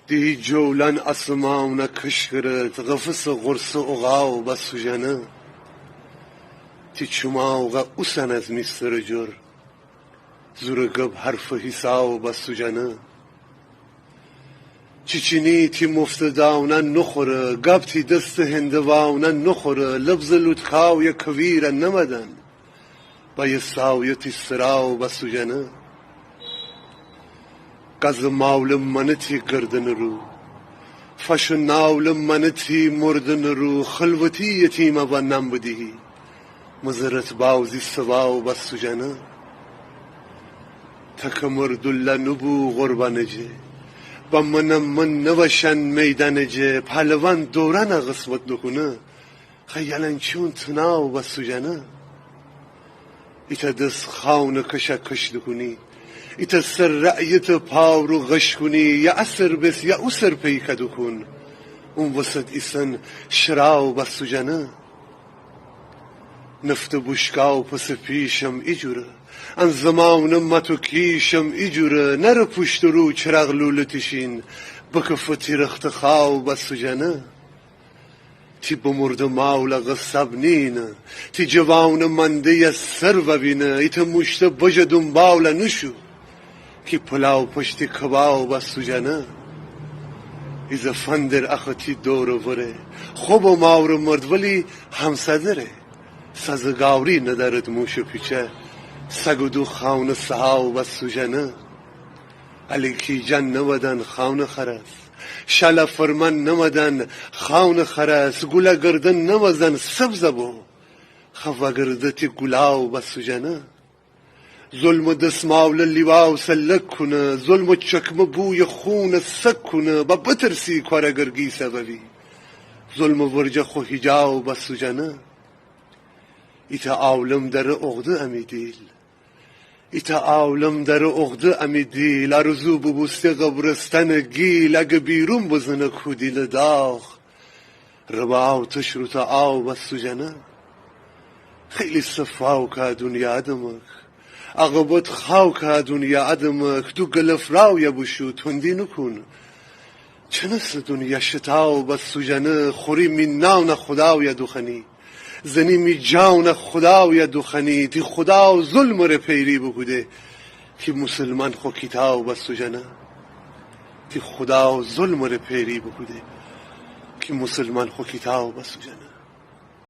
دی جولان اسماونا کشکرت غفص غرص اغاو بسو جنه تی چماوغا اوسن از میستر جر زورگب حرف حساو بسو جنه چیچینی تی مفتداونا نخوره گب تی دست هندواونا نخوره لبز لطخاو یا کویر نمدن با یساو تی سراو بسو جنه قز ماولم منتی گردن رو فش ناولم منتی مردن رو خلوتی یتیمه و نم بدهی مزرت باوزی سواو بسو جنه تکمر دل نبو غربانجه با من نوشن میدانجه پهلوان دوران قسمت دکنه خیالن چون تناو بسو جنه ایتا دست خاون کش دکنی ایتا سر رأیت پاورو غش کنی یا اثر بس یا اسر پیکدو کن اون وسط ایسن شراو بسو جنه نفت بشکاو پس پیشم ایجوره ان زمان متو کیشم ایجوره نر پشت رو چراغ لولتشین بکفتی رخت خاو بسو جنه تی بمرد ماولا غصب نینه تی جوان منده سر و بینه ایتا مشت بجه دنباولا نشو کی پلاو پشتی کباو بسو جنه ایزا فندر اختی دور وره خوب و ماور مرد ولی همسدره سازگاوری ندارد موش پیچه سگو دو خاون سهاو بسو جنه علی کی جن نودن خاون خرس شالا فرمان نمدن خاون خرس گولا گردن نمزن سبز بو خوا گردتی گلاو بسو جنه ظلم دسماول لیواو سلک کنه ظلم چکم بوی خون سک کنه با بترسی کارگرگی سببی ظلم ورجه خو هجاو بسو جنه ایتا عالم در اغده امیدیل ایتا عالم در اغده امیدیل ارزو ببوسته قبرستن گیل اگه بیرون بزنه کودیل داغ رباو تشرو تا آو بسو جنه خیلی صفاو که دنیا ادمک عقبت خاو که دنیا ادمک تو گلف راو یا بشو تندی نکن چنس دنیا شتاو بسو جنه خوری من ناو خداو یا دخنی زنی می جاون خداو یا دخنی تی خداو ظلم ره پیری بکده که مسلمان خو کتاو بسو جنه تی خداو ظلم ره پیری بکده که مسلمان خو کتاو بسو جنه